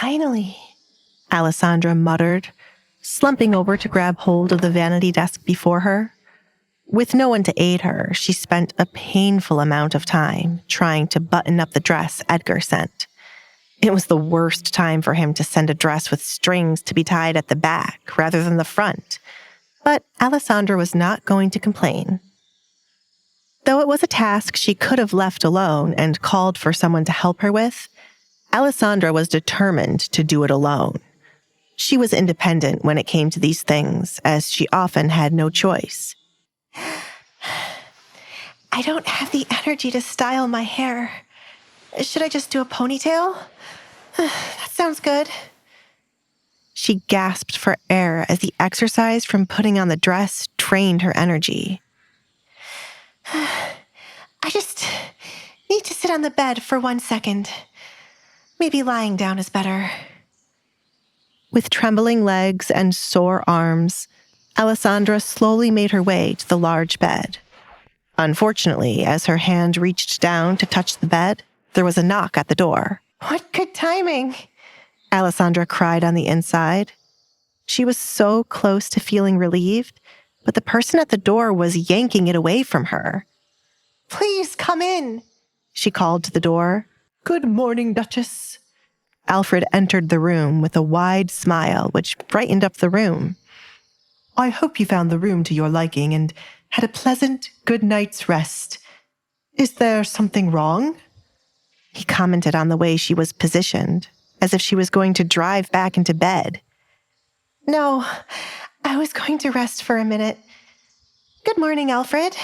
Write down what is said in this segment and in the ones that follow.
Finally, Alessandra muttered, slumping over to grab hold of the vanity desk before her. With no one to aid her, she spent a painful amount of time trying to button up the dress Edgar sent. It was the worst time for him to send a dress with strings to be tied at the back rather than the front. But Alessandra was not going to complain. Though it was a task she could have left alone and called for someone to help her with, Alessandra was determined to do it alone. She was independent when it came to these things, as she often had no choice. I don't have the energy to style my hair. Should I just do a ponytail? That sounds good. She gasped for air as the exercise from putting on the dress drained her energy. I just need to sit on the bed for 1 second. Maybe lying down is better. With trembling legs and sore arms, Alessandra slowly made her way to the large bed. Unfortunately, as her hand reached down to touch the bed, there was a knock at the door. What good timing! Alessandra cried on the inside. She was so close to feeling relieved, but the person at the door was yanking it away from her. Please come in, she called to the door. Good morning, Duchess. Alfred entered the room with a wide smile which brightened up the room. I hope you found the room to your liking and had a pleasant, good night's rest. Is there something wrong? He commented on the way she was positioned, as if she was going to drive back into bed. No, I was going to rest for a minute. Good morning, Alfred.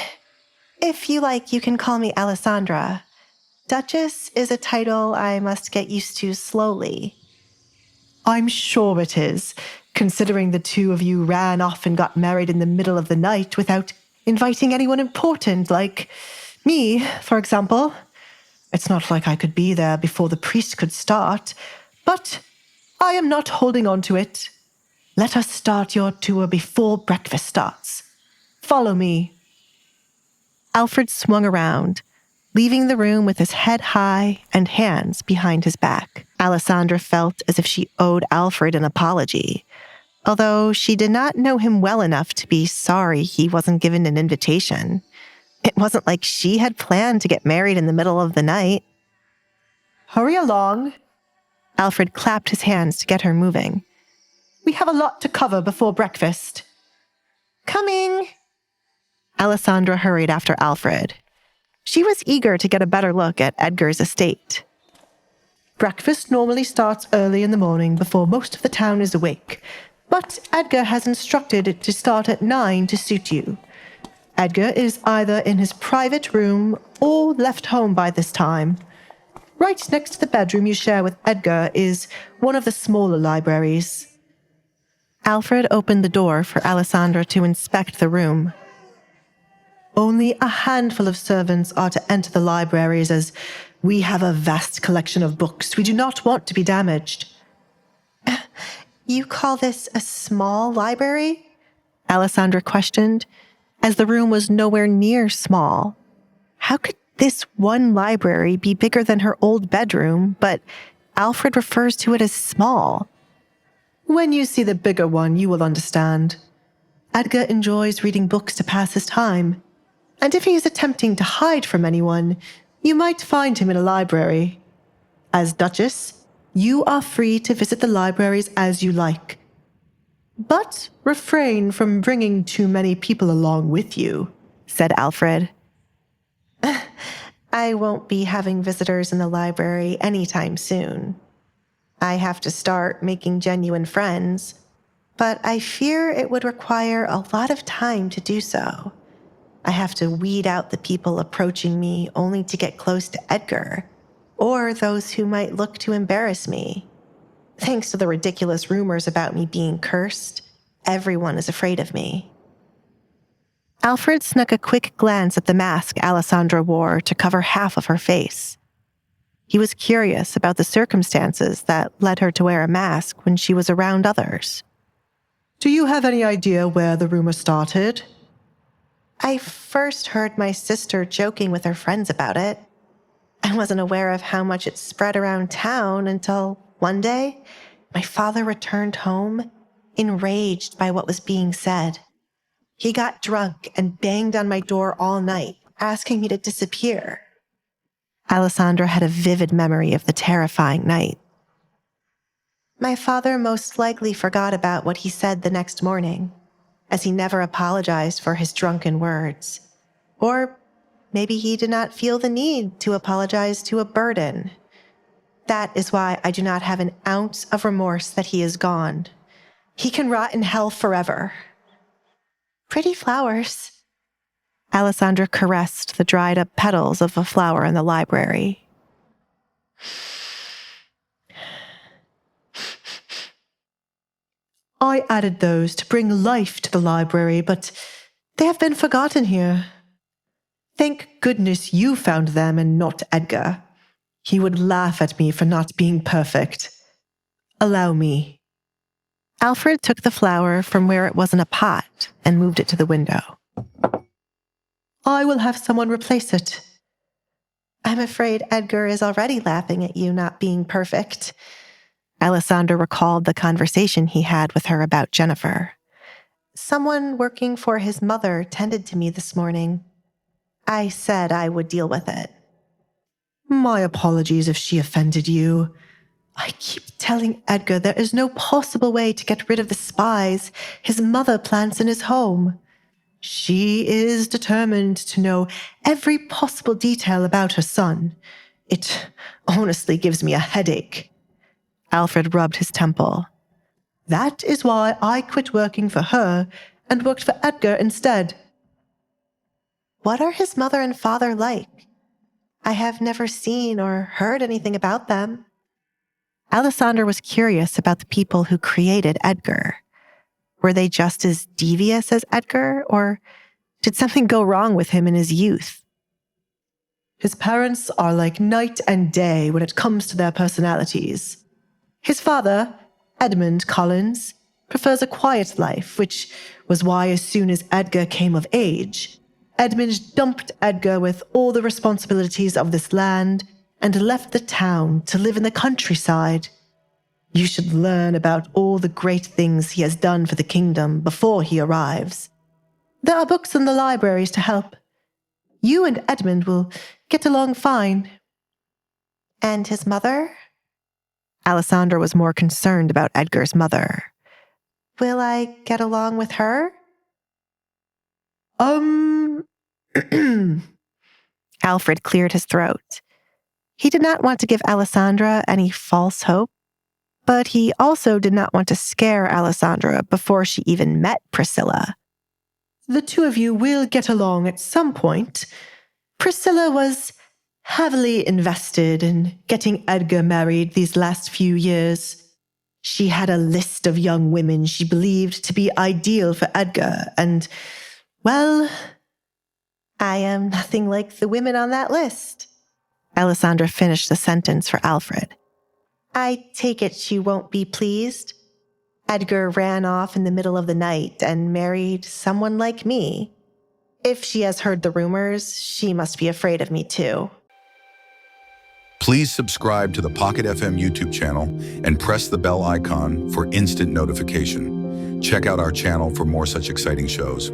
If you like, you can call me Alessandra. Duchess is a title I must get used to slowly. I'm sure it is, considering the two of you ran off and got married in the middle of the night without inviting anyone important, like me, for example. It's not like I could be there before the priest could start, but I am not holding on to it. Let us start your tour before breakfast starts. Follow me. Alfred swung around, leaving the room with his head high and hands behind his back. Alessandra felt as if she owed Alfred an apology, although she did not know him well enough to be sorry he wasn't given an invitation. It wasn't like she had planned to get married in the middle of the night. Hurry along. Alfred clapped his hands to get her moving. We have a lot to cover before breakfast. Coming. Alessandra hurried after Alfred. She was eager to get a better look at Edgar's estate. Breakfast normally starts early in the morning before most of the town is awake, but Edgar has instructed it to start at 9 to suit you. Edgar is either in his private room or left home by this time. Right next to the bedroom you share with Edgar is one of the smaller libraries. Alfred opened the door for Alessandra to inspect the room. Only a handful of servants are to enter the libraries as we have a vast collection of books we do not want to be damaged. You call this a small library? Alessandra questioned, as the room was nowhere near small. How could this one library be bigger than her old bedroom, but Alfred refers to it as small? When you see the bigger one, you will understand. Edgar enjoys reading books to pass his time, and if he is attempting to hide from anyone, you might find him in a library. As Duchess, you are free to visit the libraries as you like. But refrain from bringing too many people along with you, said Alfred. I won't be having visitors in the library anytime soon. I have to start making genuine friends, but I fear it would require a lot of time to do so. I have to weed out the people approaching me only to get close to Edgar, or those who might look to embarrass me. Thanks to the ridiculous rumors about me being cursed, everyone is afraid of me. Alfred snuck a quick glance at the mask Alessandra wore to cover half of her face. He was curious about the circumstances that led her to wear a mask when she was around others. Do you have any idea where the rumor started? I first heard my sister joking with her friends about it. I wasn't aware of how much it spread around town until One day, my father returned home, enraged by what was being said. He got drunk and banged on my door all night, asking me to disappear. Alessandra had a vivid memory of the terrifying night. My father most likely forgot about what he said the next morning, as he never apologized for his drunken words. Or maybe he did not feel the need to apologize to a burden. That is why I do not have an ounce of remorse that he is gone. He can rot in hell forever. Pretty flowers. Alessandra caressed the dried-up petals of a flower in the library. I added those to bring life to the library, but they have been forgotten here. Thank goodness you found them and not Edgar. He would laugh at me for not being perfect. Allow me. Alfred took the flower from where it was in a pot and moved it to the window. I will have someone replace it. I'm afraid Edgar is already laughing at you not being perfect. Alessandra recalled the conversation he had with her about Jennifer. Someone working for his mother tended to me this morning. I said I would deal with it. My apologies if she offended you. I keep telling Edgar there is no possible way to get rid of the spies his mother plants in his home. She is determined to know every possible detail about her son. It honestly gives me a headache. Alfred rubbed his temple. That is why I quit working for her and worked for Edgar instead. What are his mother and father like? I have never seen or heard anything about them. Alessandra was curious about the people who created Edgar. Were they just as devious as Edgar, or did something go wrong with him in his youth? His parents are like night and day when it comes to their personalities. His father, Edmund Collins, prefers a quiet life, which was why as soon as Edgar came of age, Edmund dumped Edgar with all the responsibilities of this land and left the town to live in the countryside. You should learn about all the great things he has done for the kingdom before he arrives. There are books in the libraries to help. You and Edmund will get along fine. And his mother? Alessandra was more concerned about Edgar's mother. Will I get along with her? Alfred cleared his throat. He did not want to give Alessandra any false hope, but he also did not want to scare Alessandra before she even met Priscilla. The two of you will get along at some point. Priscilla was heavily invested in getting Edgar married these last few years. She had a list of young women she believed to be ideal for Edgar, and, well, I am nothing like the women on that list. Alessandra finished the sentence for Alfred. I take it she won't be pleased. Edgar ran off in the middle of the night and married someone like me. If she has heard the rumors, she must be afraid of me too. Please subscribe to the Pocket FM YouTube channel and press the bell icon for instant notification. Check out our channel for more such exciting shows.